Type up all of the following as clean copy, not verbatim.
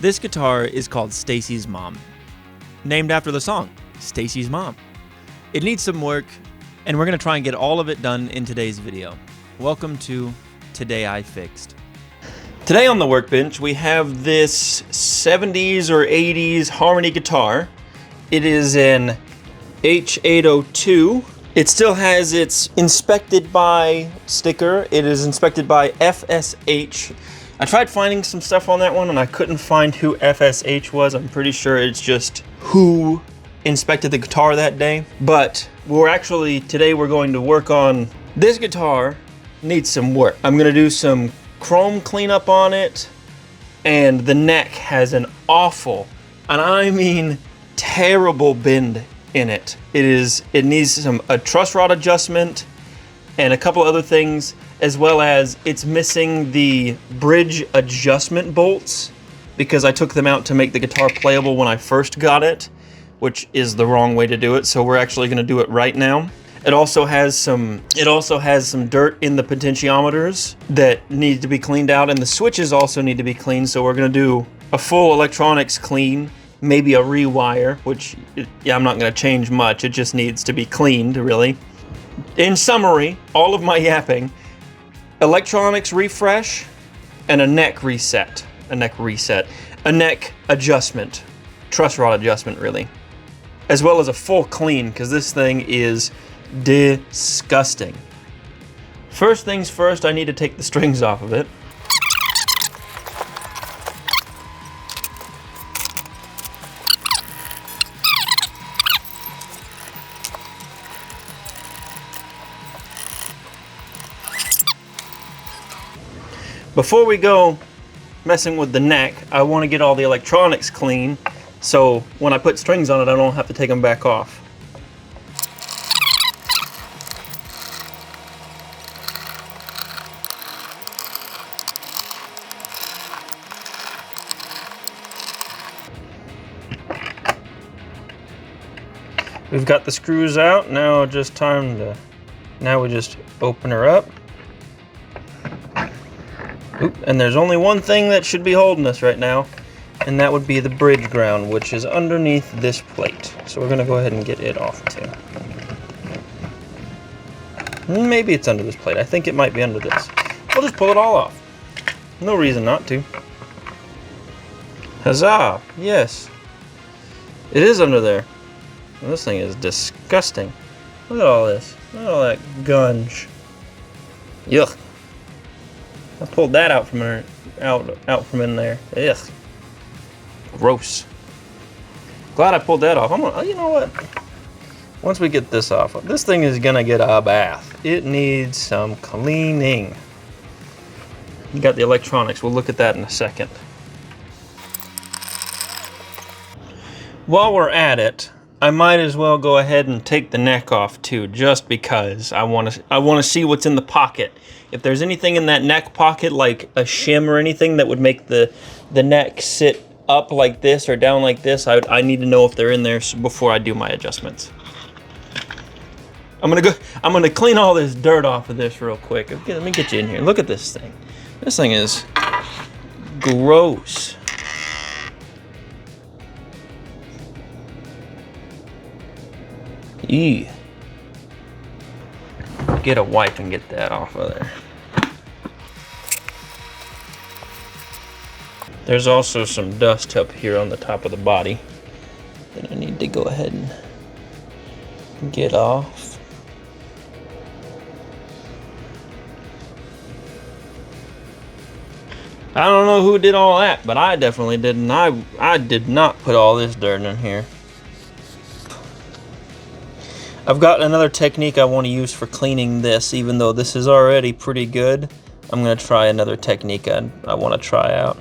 This guitar is called Stacy's Mom, named after the song, Stacy's Mom. It needs some work, and we're going to try and get all of it done in today's video. Welcome to Today I Fixed. Today on the workbench, we have this 70s or 80s harmony guitar. It is an H802. It still has its inspected by sticker. It is inspected by FSH. I tried finding some stuff on that one and I couldn't find who FSH was. I'm pretty sure it's just who inspected the guitar that day. But today we're going to work on this guitar. Needs some work. I'm gonna do some chrome cleanup on it, and the neck has an awful, and I mean terrible bend in it. It needs a truss rod adjustment and a couple other things, as well as it's missing the bridge adjustment bolts because I took them out to make the guitar playable when I first got it, which is the wrong way to do it. So we're actually going to do it right now. It also has some dirt in the potentiometers that need to be cleaned out, and the switches also need to be cleaned. So we're going to do a full electronics clean, maybe a rewire, which I'm not going to change much. It just needs to be cleaned, really. In summary, all of my yapping: electronics refresh and a neck reset, a neck adjustment, truss rod adjustment, really, as well as a full clean, because this thing is disgusting. First things first, I need to take the strings off of it. Before we go messing with the neck, I want to get all the electronics clean, so when I put strings on it, I don't have to take them back off. We've got the screws out. Now we just open her up. Oop, and there's only one thing that should be holding us right now, and that would be the bridge ground, which is underneath this plate. So we're gonna go ahead and get it off too. Maybe it's under this plate. I think it might be under this. We'll just pull it all off. No reason not to. Huzzah! Yes. It is under there. And this thing is disgusting. Look at all this. Look at all that gunge. Yuck. I pulled that out from in there. Ugh. Gross. Glad I pulled that off. You know what? Once we get this off, this thing is gonna get a bath. It needs some cleaning. You got the electronics. We'll look at that in a second. While we're at it, I might as well go ahead and take the neck off too, just because I want to see what's in the pocket. If there's anything in that neck pocket, like a shim or anything that would make the neck sit up like this or down like this, I need to know if they're in there before I do my adjustments. I'm gonna clean all this dirt off of this real quick. Okay, let me get you in here. Look at this thing. This thing is gross. Ew. Get a wipe and get that off of there. There's also some dust up here on the top of the body that I need to go ahead and get off. I don't know who did all that, but I definitely didn't. I did not put all this dirt in here. I've got another technique I want to use for cleaning this. Even though this is already pretty good, I'm going to try another technique I want to try out.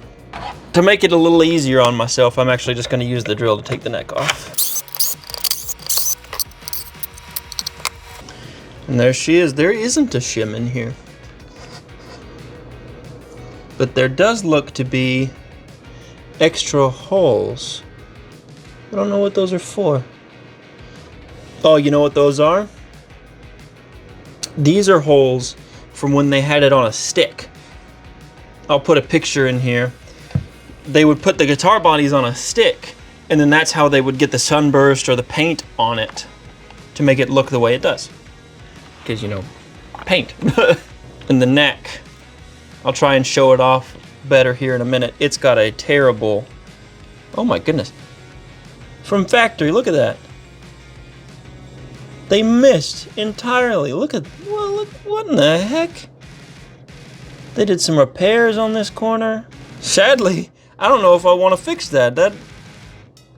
To make it a little easier on myself, I'm actually just going to use the drill to take the neck off. And there she is. There isn't a shim in here, but there does look to be extra holes. I don't know what those are for. Oh, you know what those are? These are holes from when they had it on a stick. I'll put a picture in here. they would put the guitar bodies on a stick, and then that's how they would get the sunburst or the paint on it to make it look the way it does. Because, you know, paint. And the neck, I'll try and show it off better here in a minute. It's got a terrible, oh my goodness. From factory, look at that. They missed entirely. Look at, well, look, what in the heck? They did some repairs on this corner. Sadly, I don't know if I want to fix that.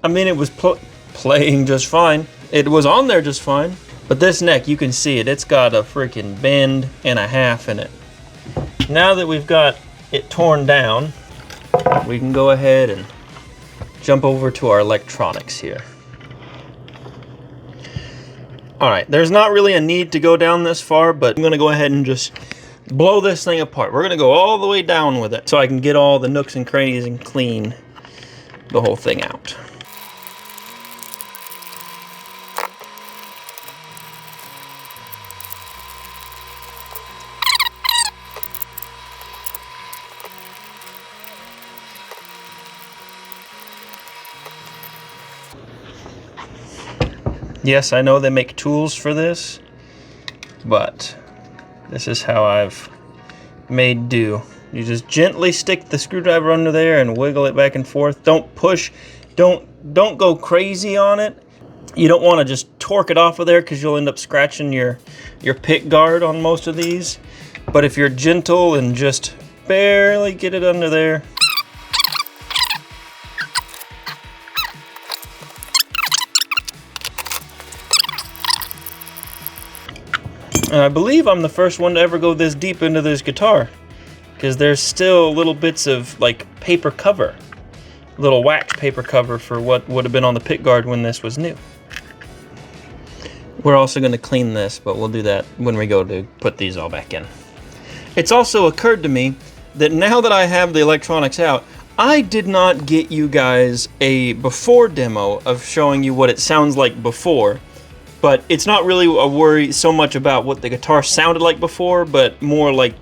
I mean, it was playing just fine. It was on there just fine. But this neck, you can see it. It's got a freaking bend and a half in it. Now that we've got it torn down, we can go ahead and jump over to our electronics here. All right, there's not really a need to go down this far, but I'm gonna go ahead and just blow this thing apart. We're gonna go all the way down with it so I can get all the nooks and crannies and clean the whole thing out. Yes, I know they make tools for this, but this is how I've made do. You just gently stick the screwdriver under there and wiggle it back and forth. Don't push, don't go crazy on it. You don't want to just torque it off of there because you'll end up scratching your pick guard on most of these. But if you're gentle and just barely get it under there, and I believe I'm the first one to ever go this deep into this guitar, because there's still little bits of like paper cover, little wax paper cover for what would have been on the pick guard when this was new. We're also going to clean this, but we'll do that when we go to put these all back in. It's also occurred to me that now that I have the electronics out, I did not get you guys a before demo of showing you what it sounds like before. But it's not really a worry so much about what the guitar sounded like before, but more like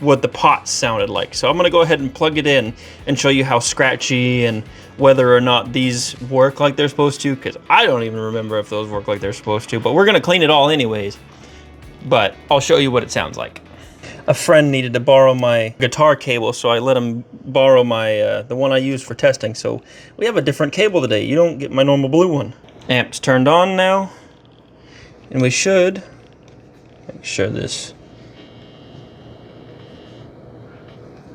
what the pots sounded like. So I'm gonna go ahead and plug it in and show you how scratchy and whether or not these work like they're supposed to, because I don't even remember if those work like they're supposed to, but we're gonna clean it all anyways. But I'll show you what it sounds like. A friend needed to borrow my guitar cable, so I let him borrow my the one I use for testing. So we have a different cable today. You don't get my normal blue one. Amp's turned on now. And we should make sure this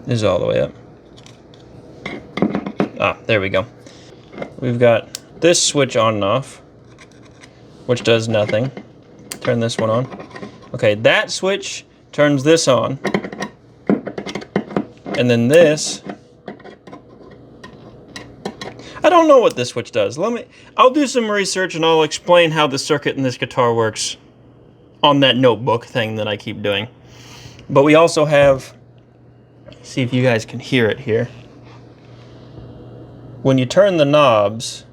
is all the way up. Ah, there we go. We've got this switch on and off, which does nothing. Turn this one on. Okay, that switch turns this on. And then this, I don't know what this switch does. I'll do some research and I'll explain how the circuit in this guitar works on that notebook thing that I keep doing. But we also have, see if you guys can hear it here. When you turn the knobs,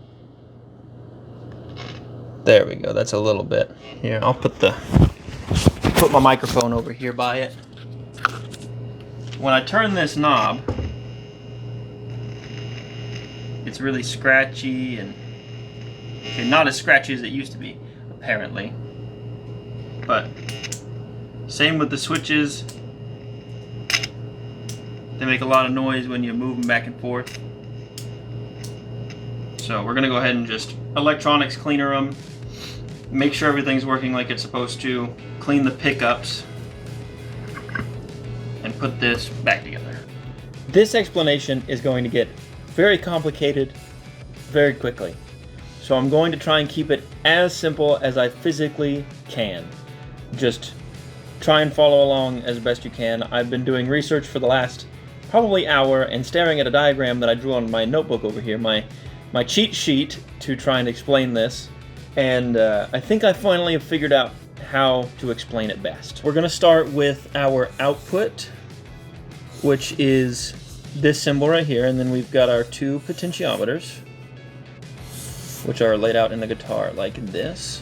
there we go, that's a little bit. Here, I'll put my microphone over here by it. When I turn this knob, it's really scratchy and okay, not as scratchy as it used to be, apparently. But same with the switches. They make a lot of noise when you move them back and forth. So we're gonna go ahead and just electronics cleaner them, make sure everything's working like it's supposed to, clean the pickups, and put this back together. This explanation is going to get very complicated very quickly. So I'm going to try and keep it as simple as I physically can. Just try and follow along as best you can. I've been doing research for the last probably hour and staring at a diagram that I drew on my notebook over here, my cheat sheet to try and explain this. And I think I finally have figured out how to explain it best. We're gonna start with our output, which is this symbol right here, and then we've got our two potentiometers, which are laid out in the guitar like this.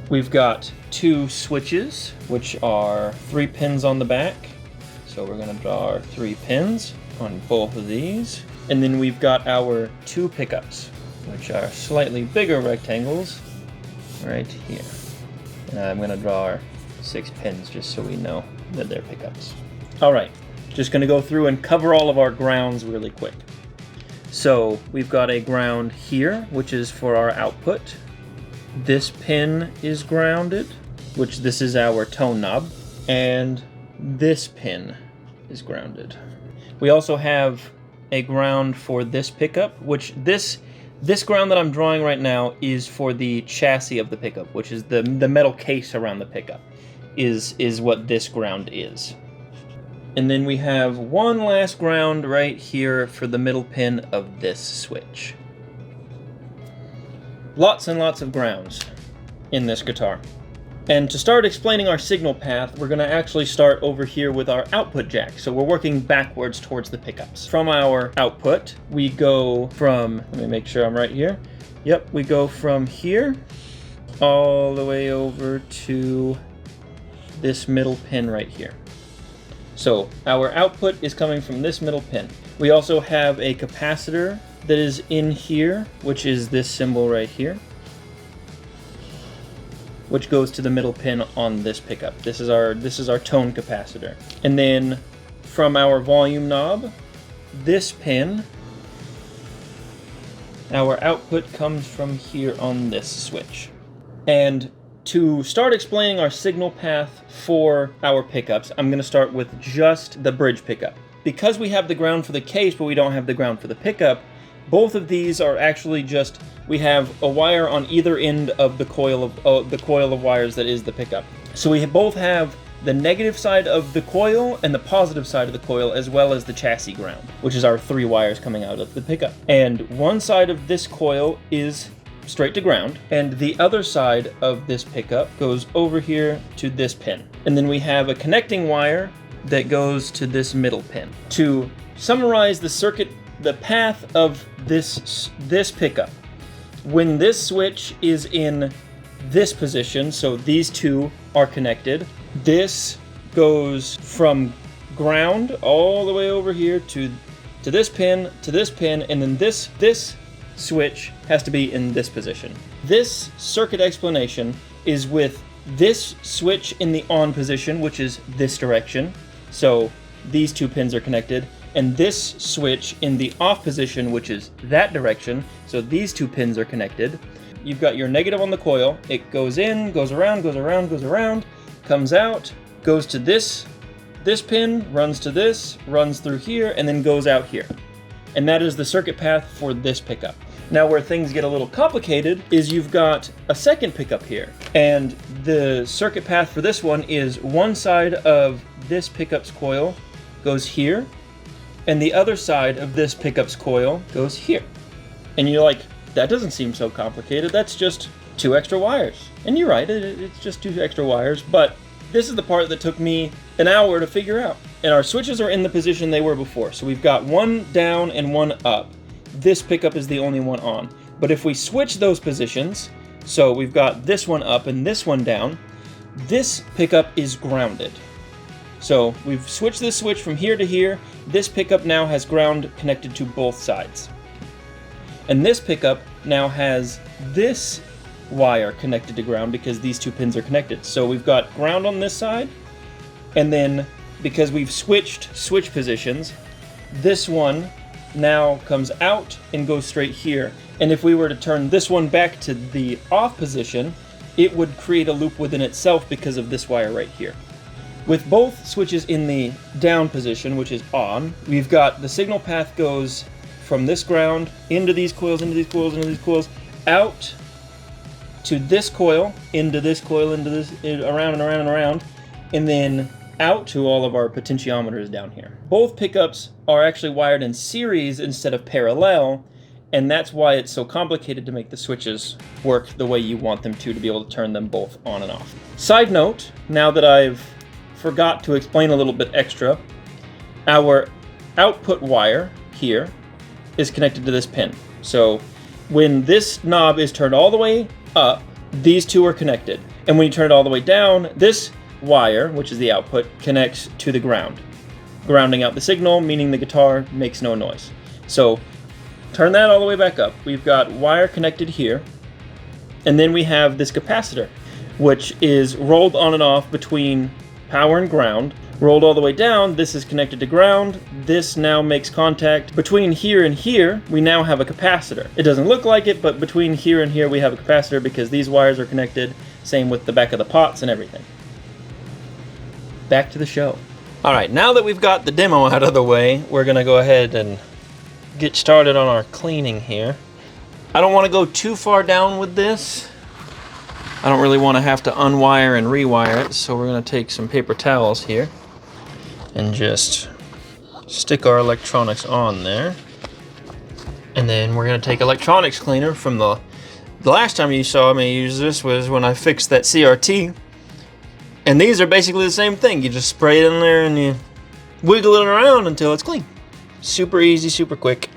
We've got two switches, which are 3 pins on the back. So we're gonna draw our 3 pins on both of these. And then we've got our 2 pickups, which are slightly bigger rectangles right here. And I'm going to draw our 6 pins just so we know that they're pickups. All right, just going to go through and cover all of our grounds really quick. So we've got a ground here, which is for our output. This pin is grounded, which this is our tone knob, and this pin is grounded. We also have a ground for this pickup, which this ground that I'm drawing right now is for the chassis of the pickup, which is the metal case around the pickup, is what this ground is. And then we have one last ground right here for the middle pin of this switch. Lots and lots of grounds in this guitar. And to start explaining our signal path, we're going to actually start over here with our output jack. So we're working backwards towards the pickups. From our output, we go from, let me make sure I'm right here. Yep, we go from here all the way over to this middle pin right here. So our output is coming from this middle pin. We also have a capacitor that is in here, which is this symbol right here, which goes to the middle pin on this pickup. This is our tone capacitor. And then from our volume knob, this pin, our output comes from here on this switch. And to start explaining our signal path for our pickups, I'm going to start with just the bridge pickup. Because we have the ground for the case, but we don't have the ground for the pickup, both of these are actually just, we have a wire on either end of the coil of wires that is the pickup. So we both have the negative side of the coil and the positive side of the coil, as well as the chassis ground, which is our 3 wires coming out of the pickup. And one side of this coil is straight to ground, and the other side of this pickup goes over here to this pin. And then we have a connecting wire that goes to this middle pin. To summarize the circuit, the path of this pickup, when this switch is in this position, so these two are connected, this goes from ground all the way over here to this pin, and then this switch has to be in this position. This circuit explanation is with this switch in the on position, which is this direction, so these 2 pins are connected, and this switch in the off position, which is that direction, so these 2 pins are connected. You've got your negative on the coil, it goes in, goes around, goes around, goes around, comes out, goes to this pin, runs to this, runs through here, and then goes out here. And that is the circuit path for this pickup. Now where things get a little complicated is you've got a second pickup here, and the circuit path for this one is one side of this pickup's coil goes here, and the other side of this pickup's coil goes here. And you're like, that doesn't seem so complicated, that's just 2 extra wires. And you're right, it's just 2 extra wires, but this is the part that took me an hour to figure out. And our switches are in the position they were before, so we've got one down and one up. This pickup is the only one on. But if we switch those positions, so we've got this one up and this one down, this pickup is grounded. So we've switched this switch from here to here. This pickup now has ground connected to both sides. And this pickup now has this wire connected to ground because these 2 pins are connected. So we've got ground on this side, and then because we've switched switch positions, this one now comes out and goes straight here. And if we were to turn this one back to the off position, it would create a loop within itself because of this wire right here. With both switches in the down position, which is on, we've got the signal path goes from this ground into these coils, into these coils, into these coils, out to this coil, into this coil, into this, around and around and around, and then out to all of our potentiometers down here. Both pickups are actually wired in series instead of parallel, and that's why it's so complicated to make the switches work the way you want them to be able to turn them both on and off. Side note, now that I've forgot to explain a little bit extra, our output wire here is connected to this pin. So when this knob is turned all the way up, these 2 are connected. And when you turn it all the way down, this wire, which is the output, connects to the ground, grounding out the signal, meaning the guitar makes no noise. So turn that all the way back up. We've got wire connected here, and then we have this capacitor, which is rolled on and off between power and ground. Rolled all the way down, this is connected to ground. This now makes contact. Between here and here, we now have a capacitor. It doesn't look like it, but between here and here we have a capacitor because these wires are connected. Same with the back of the pots and everything. Back to the show. All right, now that we've got the demo out of the way, we're gonna go ahead and get started on our cleaning here. I don't wanna go too far down with this. I don't really wanna have to unwire and rewire it, so we're gonna take some paper towels here and just stick our electronics on there. And then we're gonna take electronics cleaner from the last time you saw me use this was when I fixed that CRT. And these are basically the same thing. You just spray it in there and you wiggle it around until it's clean. Super easy, super quick.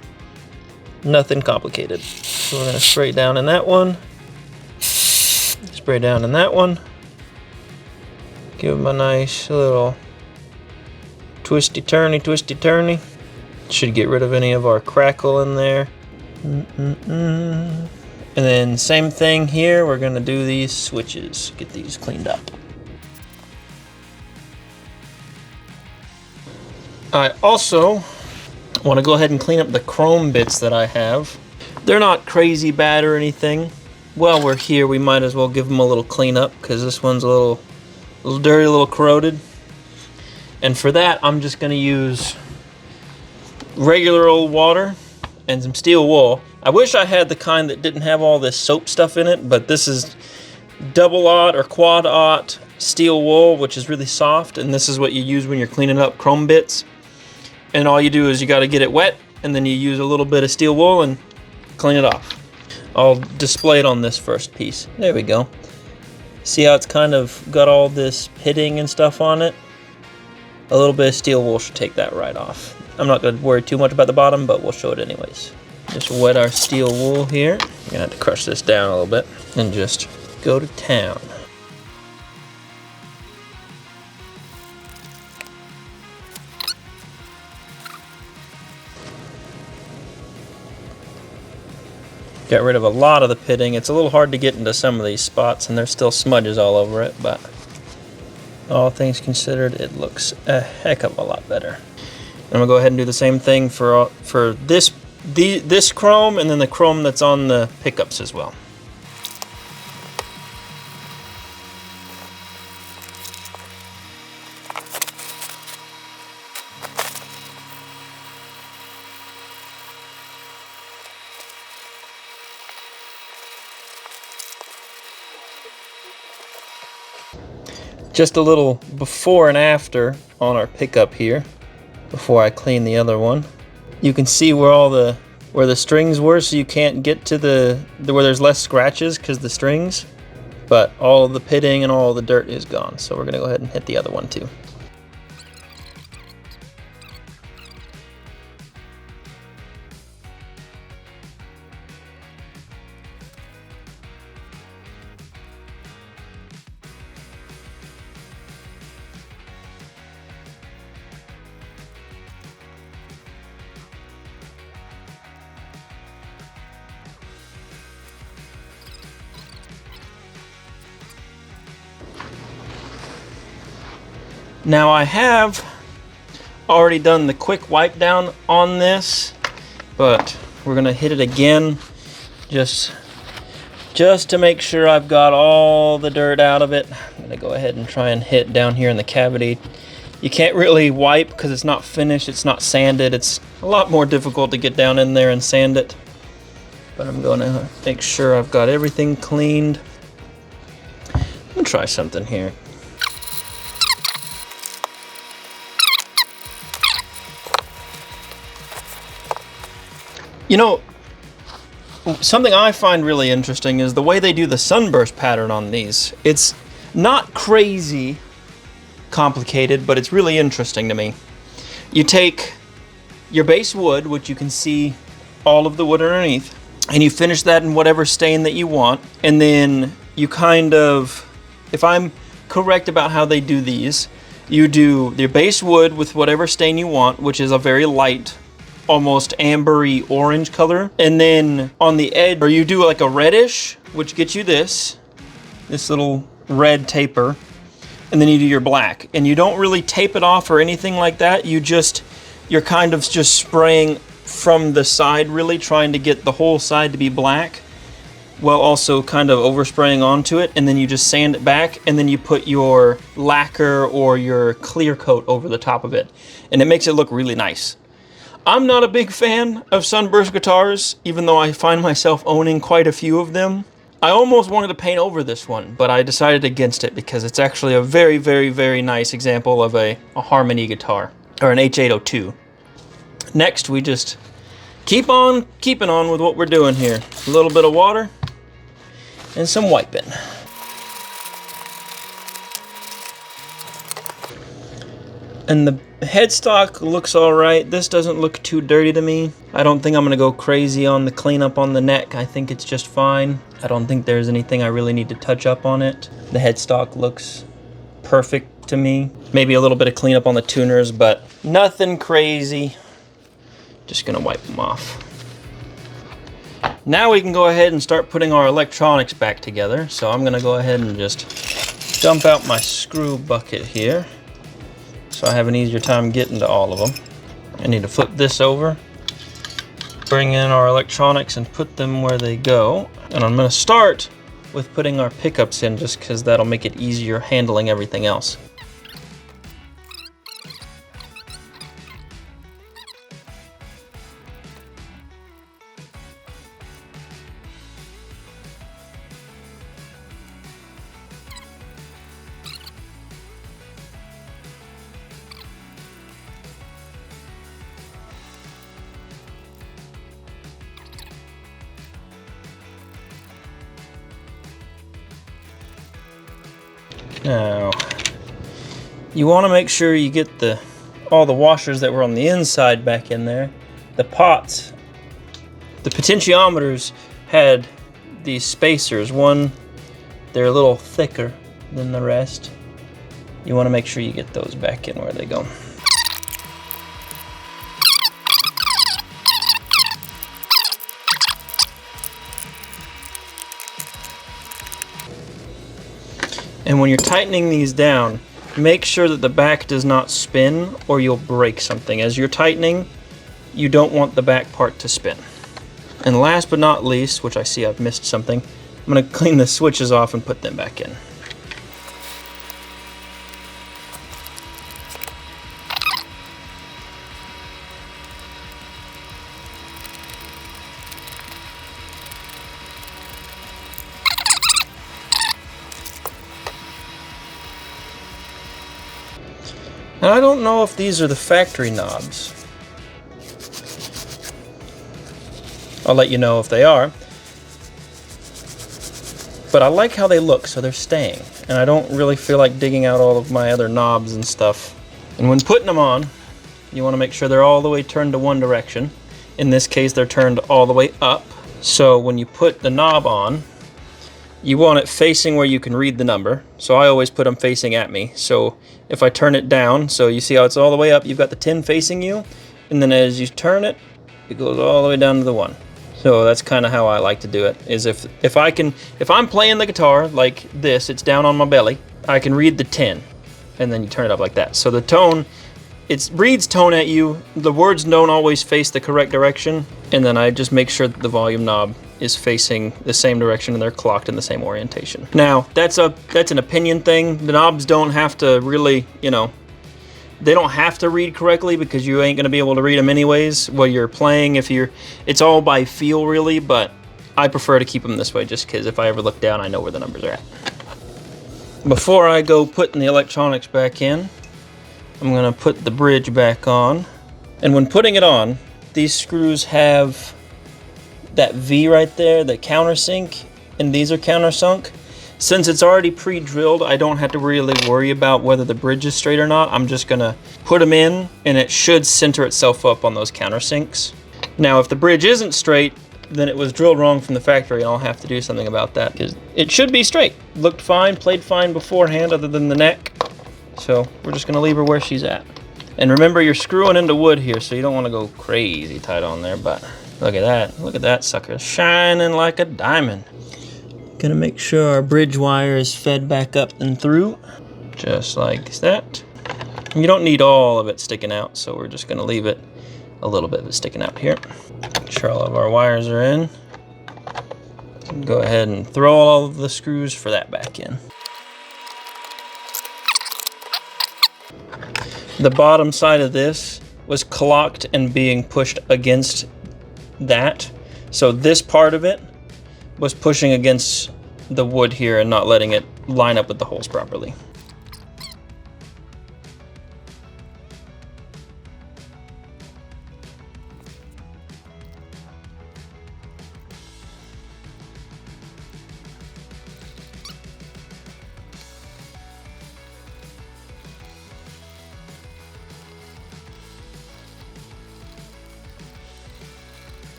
Nothing complicated. So we're gonna spray down in that one. Spray down in that one. Give them a nice little twisty turny. Should get rid of any of our crackle in there. And then same thing here, we're gonna do these switches, get these cleaned up. I also wanna go ahead and clean up the chrome bits that I have. They're not crazy bad or anything. While we're here, we might as well give them a little cleanup because this one's a little dirty, a little corroded. And for that, I'm just gonna use regular old water and some steel wool. I wish I had the kind that didn't have all this soap stuff in it, but this is double-aught or quad-aught steel wool, which is really soft, and this is what you use when you're cleaning up chrome bits. And all you do is you gotta get it wet, and then you use a little bit of steel wool and clean it off. I'll display it on this first piece. There we go. See how it's kind of got all this pitting and stuff on it? A little bit of steel wool should take that right off. I'm not going to worry too much about the bottom, but we'll show it anyways. Just wet our steel wool here. You're going to have to crush this down a little bit and just go to town. Got rid of a lot of the pitting. It's a little hard to get into some of these spots, and there's still smudges all over it, but all things considered, it looks a heck of a lot better. I'm gonna go ahead and do the same thing for this chrome, and then the chrome that's on the pickups as well. Just a little before and after on our pickup here, before I clean the other one. You can see where where the strings were, so you can't get to where there's less scratches because the strings, but all of the pitting and all of the dirt is gone. So we're gonna go ahead and hit the other one too. Now I have already done the quick wipe down on this, but we're gonna hit it again just to make sure I've got all the dirt out of it. I'm gonna go ahead and try and hit down here in the cavity. You can't really wipe because it's not finished, it's not sanded. It's a lot more difficult to get down in there and sand it. But I'm gonna make sure I've got everything cleaned. I'm gonna try something here. You know, something I find really interesting is the way they do the sunburst pattern on these. It's not crazy complicated, but it's really interesting to me. You take your base wood, which you can see all of the wood underneath, and you finish that in whatever stain that you want, and then you kind of, if I'm correct about how they do these, you do your base wood with whatever stain you want, which is a very light almost ambery orange color. And then on the edge, or you do like a reddish, which gets you this little red taper. And then you do your black. And you don't really tape it off or anything like that. You're kind of just spraying from the side, really trying to get the whole side to be black, while also kind of overspraying onto it, and then you just sand it back, and then you put your lacquer or your clear coat over the top of it, and it makes it look really nice. I'm not a big fan of sunburst guitars, even though I find myself owning quite a few of them. I almost wanted to paint over this one, but I decided against it because it's actually a very, very, very nice example of a harmony guitar, or an H802. Next, we just keep on keeping on with what we're doing here. A little bit of water and some wiping. And the headstock looks all right. This doesn't look too dirty to me. I don't think I'm gonna go crazy on the cleanup on the neck. I think it's just fine. I don't think there's anything I really need to touch up on it. The headstock looks perfect to me. Maybe a little bit of cleanup on the tuners, but nothing crazy. Just gonna wipe them off. Now we can go ahead and start putting our electronics back together. So I'm gonna go ahead and just dump out my screw bucket here, so I have an easier time getting to all of them. I need to flip this over, bring in our electronics and put them where they go. And I'm gonna start with putting our pickups in, just because that'll make it easier handling everything else. Now, you want to make sure you get all the washers that were on the inside back in there. The pots, the potentiometers had these spacers. They're a little thicker than the rest. You want to make sure you get those back in where they go. And when you're tightening these down, make sure that the back does not spin or you'll break something. As you're tightening, you don't want the back part to spin. And last but not least, which I see I've missed something, I'm going to clean the switches off and put them back in. And I don't know if these are the factory knobs. I'll let you know if they are. But I like how they look, so they're staying. And I don't really feel like digging out all of my other knobs and stuff. And when putting them on, you want to make sure they're all the way turned to one direction. In this case, they're turned all the way up. So when you put the knob on, you want it facing where you can read the number. So I always put them facing at me. So if I turn it down, so you see how it's all the way up, you've got the 10 facing you, and then as you turn it, it goes all the way down to the 1. So that's kind of how I like to do it, is if I'm playing the guitar like this, it's down on my belly, I can read the 10, and then you turn it up like that. So the tone, it reads tone at you, the words don't always face the correct direction, and then I just make sure that the volume knob is facing the same direction and they're clocked in the same orientation. Now, that's an opinion thing. The knobs don't have to really, they don't have to read correctly because you ain't gonna be able to read them anyways while you're playing. It's all by feel really, but I prefer to keep them this way just because if I ever look down, I know where the numbers are at. Before I go putting the electronics back in, I'm gonna put the bridge back on. And when putting it on, these screws have that V right there, the countersink, and these are countersunk. Since it's already pre-drilled, I don't have to really worry about whether the bridge is straight or not. I'm just gonna put them in, and it should center itself up on those countersinks. Now, if the bridge isn't straight, then it was drilled wrong from the factory, and I'll have to do something about that, because it should be straight. Looked fine, played fine beforehand, other than the neck. So we're just gonna leave her where she's at. And remember, you're screwing into wood here, so you don't want to go crazy tight on there, but look at that. Look at that sucker, shining like a diamond. Gonna make sure our bridge wire is fed back up and through, just like that. You don't need all of it sticking out, so we're just gonna leave it a little bit of it sticking out here. Make sure all of our wires are in. Go ahead and throw all of the screws for that back in. The bottom side of this was clocked and being pushed against that. So this part of it was pushing against the wood here and not letting it line up with the holes properly.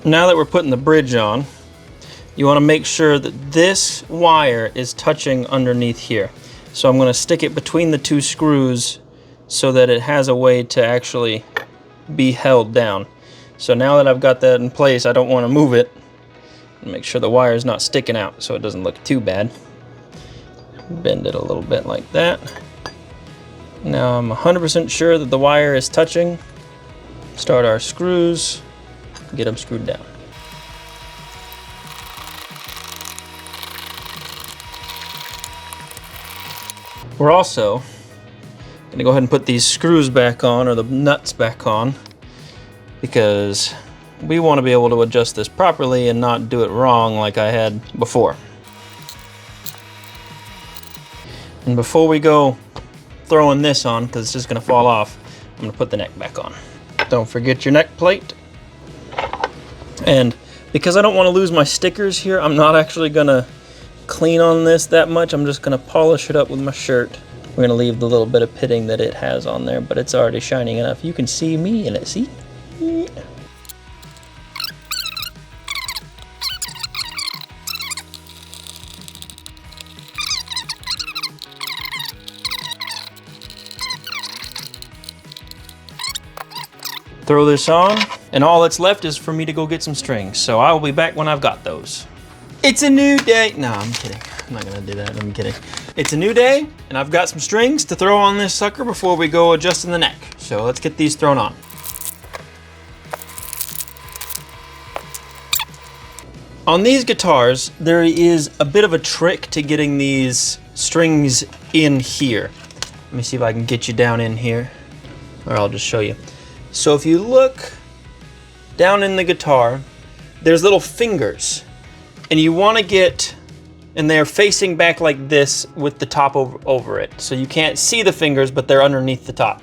Now that we're putting the bridge on, you want to make sure that this wire is touching underneath here. So I'm going to stick it between the two screws so that it has a way to actually be held down. So now that I've got that in place, I don't want to move it. Make sure the wire is not sticking out so it doesn't look too bad. Bend it a little bit like that. Now I'm 100% sure that the wire is touching. Start our screws. Get them screwed down. We're also going to go ahead and put these screws back on, or the nuts back on, because we want to be able to adjust this properly and not do it wrong like I had before. And before we go throwing this on, because it's just going to fall off, I'm going to put the neck back on. Don't forget your neck plate. And because I don't want to lose my stickers here, I'm not actually going to clean on this that much. I'm just going to polish it up with my shirt. We're going to leave the little bit of pitting that it has on there, but it's already shining enough. You can see me in it, see? Throw this on, and all that's left is for me to go get some strings. So I will be back when I've got those. It's a new day. No, I'm kidding. I'm not gonna do that, I'm kidding. It's a new day, and I've got some strings to throw on this sucker before we go adjusting the neck. So let's get these thrown on. On these guitars, there is a bit of a trick to getting these strings in here. Let me see if I can get you down in here, or I'll just show you. So if you look down in the guitar, there's little fingers, and you want to get, and they're facing back like this with the top over it. So you can't see the fingers, but they're underneath the top.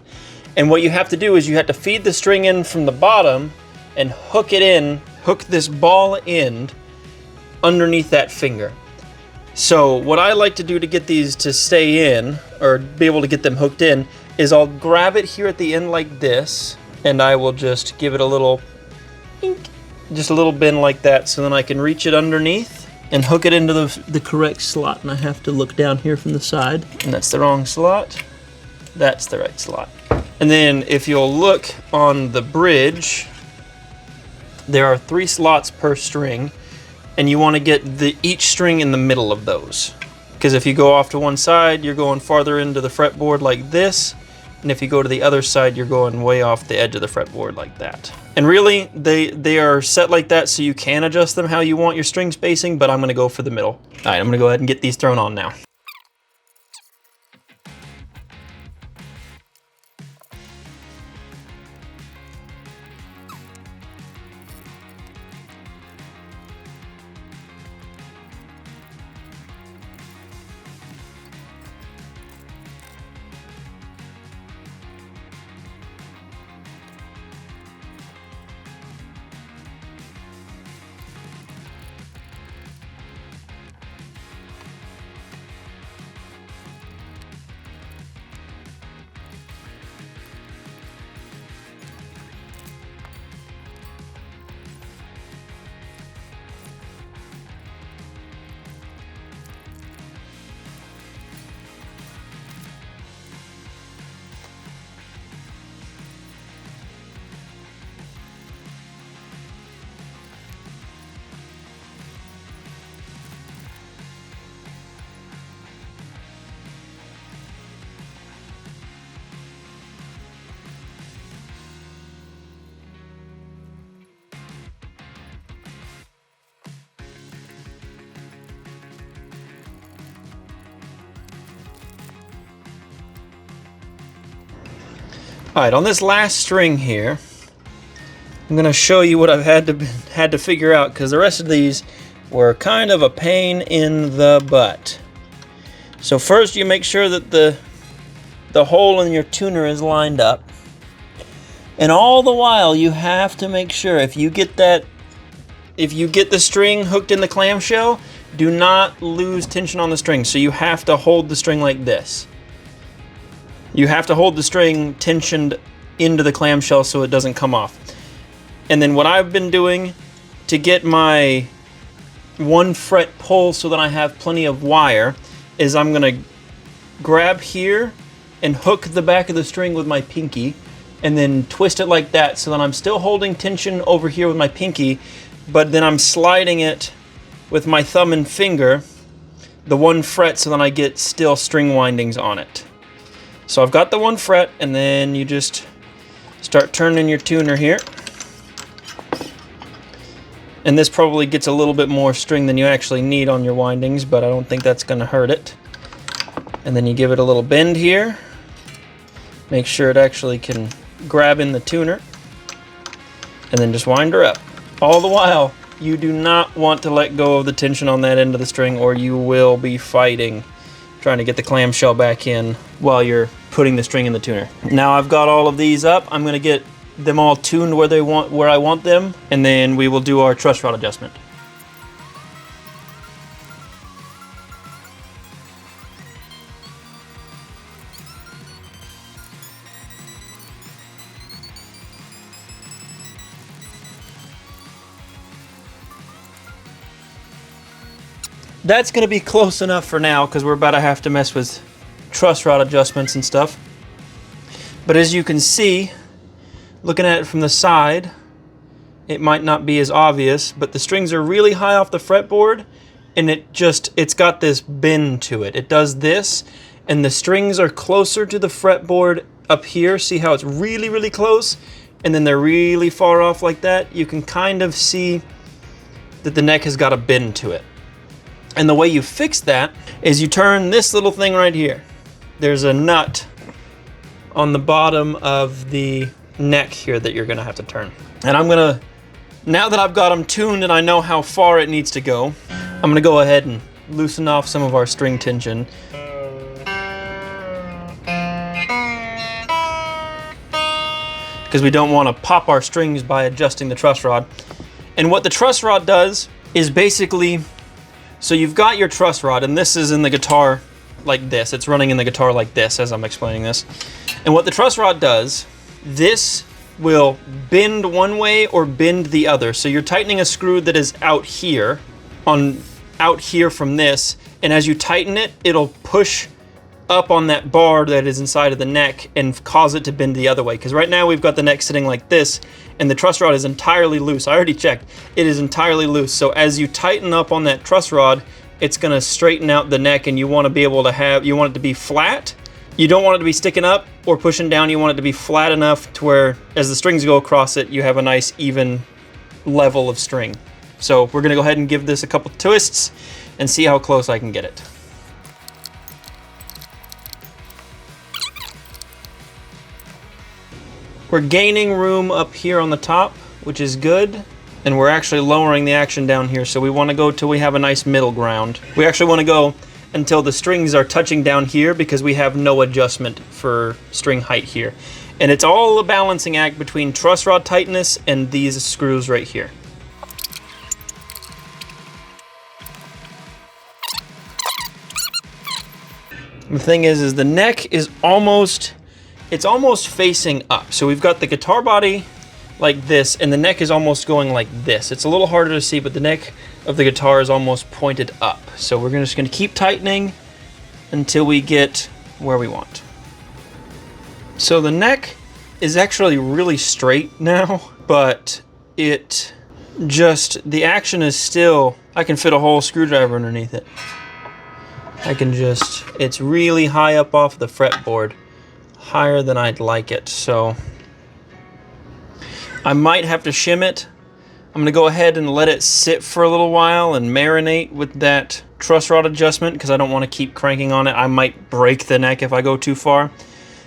And what you have to do is you have to feed the string in from the bottom and hook it in, hook this ball end underneath that finger. So what I like to do to get these to stay in, or be able to get them hooked in, is I'll grab it here at the end like this, and I will just give it a little, just a little bend like that, so then I can reach it underneath and hook it into the correct slot. And I have to look down here from the side, and that's the wrong slot. That's the right slot. And then if you'll look on the bridge, there are 3 slots per string, and you want to get each string in the middle of those. Because if you go off to one side, you're going farther into the fretboard like this. And if you go to the other side, you're going way off the edge of the fretboard like that. And really, they are set like that so you can adjust them how you want your string spacing, but I'm gonna go for the middle. All right, I'm gonna go ahead and get these thrown on now. All right, on this last string here, I'm gonna show you what I've had to figure out, because the rest of these were kind of a pain in the butt. So first, you make sure that the hole in your tuner is lined up, and all the while you have to make sure if you get the string hooked in the clamshell, do not lose tension on the string. So you have to hold the string like this. You have to hold the string tensioned into the clamshell so it doesn't come off. And then what I've been doing to get my 1 fret pull so that I have plenty of wire is I'm gonna grab here and hook the back of the string with my pinky and then twist it like that so that I'm still holding tension over here with my pinky, but then I'm sliding it with my thumb and finger, the 1 fret, so then I get still string windings on it. So I've got the 1 fret, and then you just start turning your tuner here. And this probably gets a little bit more string than you actually need on your windings, but I don't think that's gonna hurt it. And then you give it a little bend here. Make sure it actually can grab in the tuner. And then just wind her up. All the while, you do not want to let go of the tension on that end of the string, or you will be fighting trying to get the clamshell back in while you're putting the string in the tuner. Now I've got all of these up. I'm gonna get them all tuned where I want them, and then we will do our truss rod adjustment. That's gonna be close enough for now because we're about to have to mess with truss rod adjustments and stuff. But as you can see, looking at it from the side, it might not be as obvious, but the strings are really high off the fretboard, and it's got this bend to it. It does this, and the strings are closer to the fretboard up here. See how it's really, really close? And then they're really far off like that. You can kind of see that the neck has got a bend to it. And the way you fix that is you turn this little thing right here. There's a nut on the bottom of the neck here that you're gonna have to turn. And now that I've got them tuned and I know how far it needs to go, I'm gonna go ahead and loosen off some of our string tension. Because we don't wanna pop our strings by adjusting the truss rod. And what the truss rod does is basically, so you've got your truss rod, and this is in the guitar like this. It's running in the guitar like this as I'm explaining this. And what the truss rod does, this will bend one way or bend the other. So you're tightening a screw that is out here from this, and as you tighten it, it'll push up on that bar that is inside of the neck and cause it to bend the other way. Because right now we've got the neck sitting like this, and the truss rod is entirely loose. I already checked. It is entirely loose. So as you tighten up on that truss rod, it's gonna straighten out the neck, and you want to be able to you want it to be flat. You don't want it to be sticking up or pushing down. You want it to be flat enough to where as the strings go across it, you have a nice even level of string. So we're gonna go ahead and give this a couple twists and see how close I can get it. We're gaining room up here on the top, which is good, and we're actually lowering the action down here, so we want to go till we have a nice middle ground. We actually want to go until the strings are touching down here because we have no adjustment for string height here. And it's all a balancing act between truss rod tightness and these screws right here. The thing is the neck is almost facing up. So we've got the guitar body like this, and the neck is almost going like this. It's a little harder to see, but the neck of the guitar is almost pointed up. So we're just gonna keep tightening until we get where we want. So the neck is actually really straight now, but the action is still, I can fit a whole screwdriver underneath it. It's really high up off the fretboard, higher than I'd like it. So I might have to shim it. I'm gonna go ahead and let it sit for a little while and marinate with that truss rod adjustment because I don't want to keep cranking on it. I might break the neck if I go too far.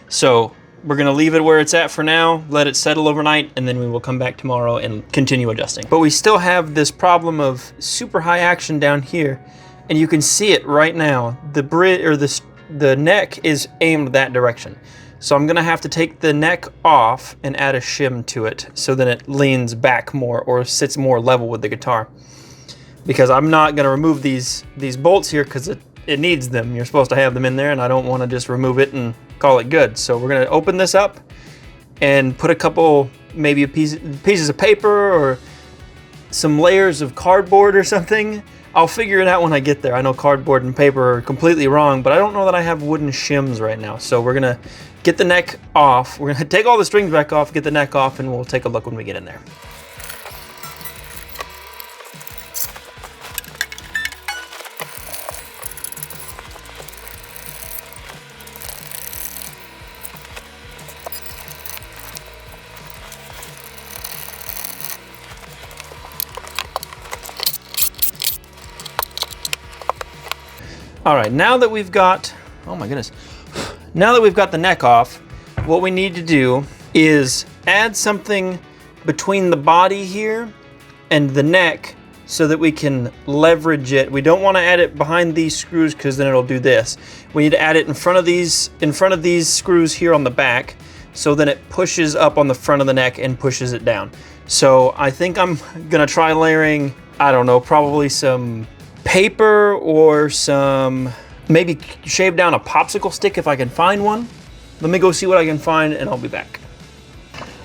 So we're gonna leave it where it's at for now, let it settle overnight, and then we will come back tomorrow and continue adjusting. But we still have this problem of super high action down here, and you can see it right now. The bridge, or the neck is aimed that direction. So I'm gonna have to take the neck off and add a shim to it so that it leans back more or sits more level with the guitar. Because I'm not gonna remove these bolts here because it needs them. You're supposed to have them in there, and I don't wanna just remove it and call it good. So we're gonna open this up and put a couple, maybe pieces of paper or some layers of cardboard or something. I'll figure it out when I get there. I know cardboard and paper are completely wrong, but I don't know that I have wooden shims right now. So we're gonna get the neck off. We're gonna take all the strings back off, get the neck off, and we'll take a look when we get in there. All right, now that we've got, oh my goodness. Now that we've got the neck off, what we need to do is add something between the body here and the neck so that we can leverage it. We don't want to add it behind these screws because then it'll do this. We need to add it in front of these screws here on the back, so then it pushes up on the front of the neck and pushes it down. So I think I'm gonna try layering, I don't know, probably some paper or some, maybe shave down a popsicle stick if I can find one. Let me go see what I can find and I'll be back.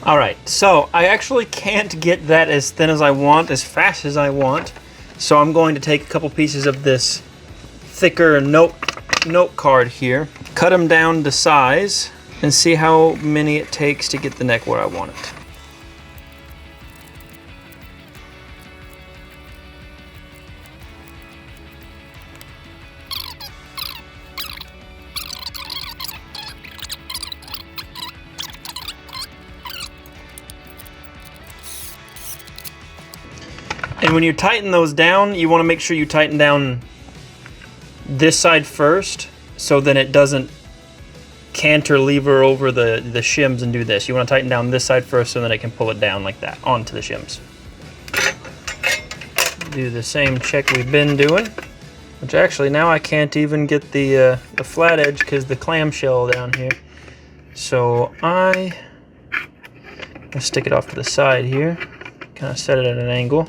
All right, so I actually can't get that as thin as I want, as fast as I want. So I'm going to take a couple pieces of this thicker note card here, cut them down to size, and see how many it takes to get the neck where I want it. And when you tighten those down, you want to make sure you tighten down this side first, so then it doesn't cantilever over the shims and do this. You want to tighten down this side first so that it can pull it down like that onto the shims. Do the same check we've been doing, which actually now I can't even get the flat edge because the clamshell down here. So I'm gonna stick it off to the side here, kind of set it at an angle.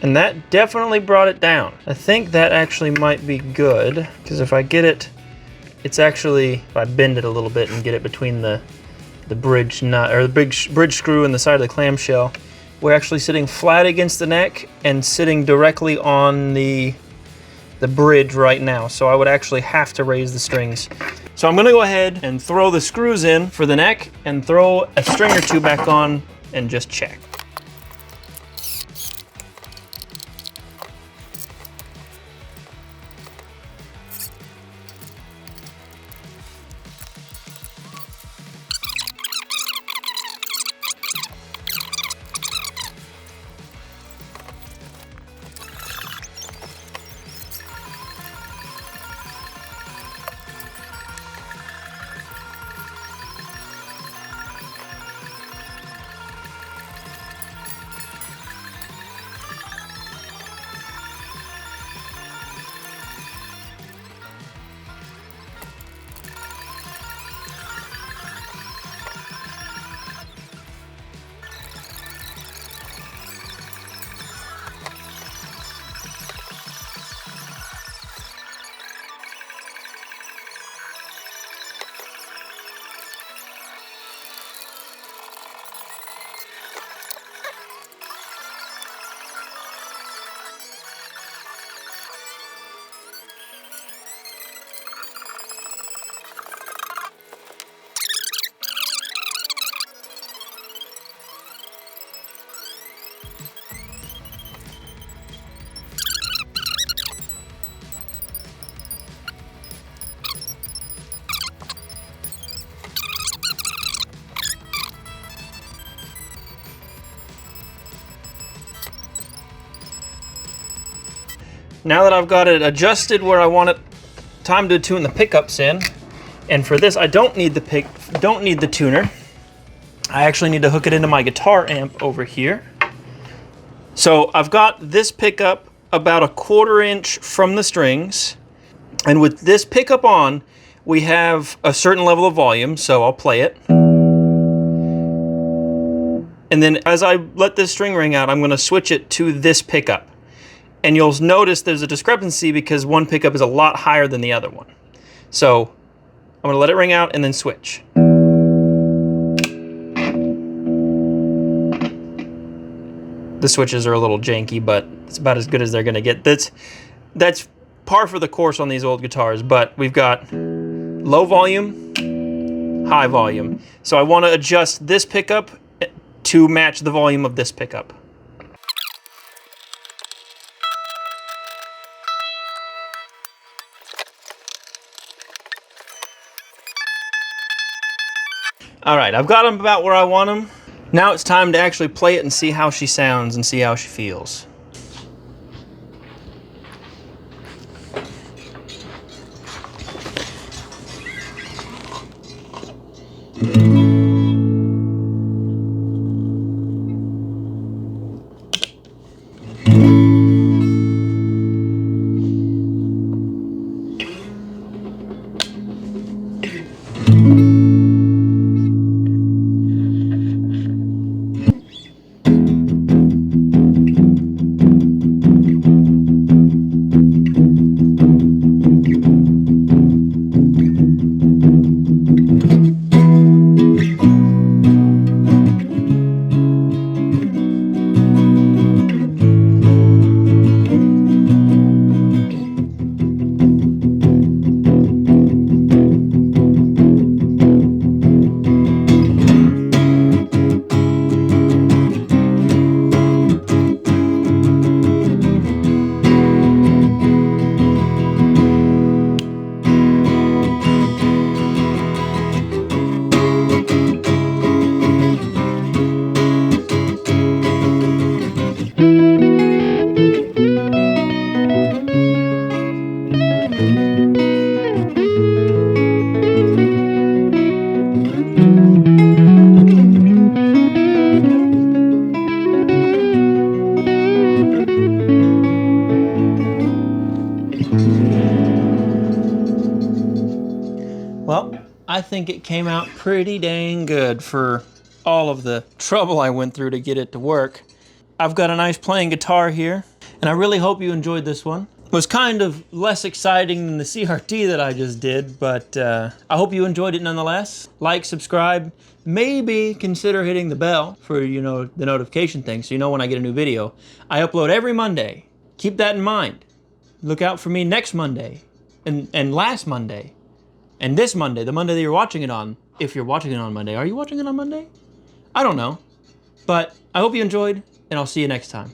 And that definitely brought it down. I think that actually might be good, because if I get it, it's actually, if I bend it a little bit and get it between the bridge nut, or the bridge screw and the side of the clamshell, we're actually sitting flat against the neck and sitting directly on the bridge right now. So I would actually have to raise the strings. So I'm gonna go ahead and throw the screws in for the neck and throw a string or two back on and just check. Now that I've got it adjusted where I want it, time to tune the pickups in. And for this, I don't need the don't need the tuner. I actually need to hook it into my guitar amp over here. So I've got this pickup about 1/4 inch from the strings. And with this pickup on, we have a certain level of volume, so I'll play it. And then as I let this string ring out, I'm going to switch it to this pickup. And you'll notice there's a discrepancy because one pickup is a lot higher than the other one. So I'm going to let it ring out and then switch. The switches are a little janky, but it's about as good as they're going to get. That's par for the course on these old guitars, but we've got low volume, high volume. So I want to adjust this pickup to match the volume of this pickup. All right, I've got them about where I want them. Now it's time to actually play it and see how she sounds and see how she feels. Well, I think it came out pretty dang good for all of the trouble I went through to get it to work. I've got a nice playing guitar here, and I really hope you enjoyed this one. It was kind of less exciting than the CRT that I just did, but I hope you enjoyed it nonetheless. Like, subscribe, maybe consider hitting the bell for, the notification thing so you know when I get a new video. I upload every Monday. Keep that in mind. Look out for me next Monday, and last Monday. And this Monday, the Monday that you're watching it on, if you're watching it on Monday. Are you watching it on Monday? I don't know. But I hope you enjoyed, and I'll see you next time.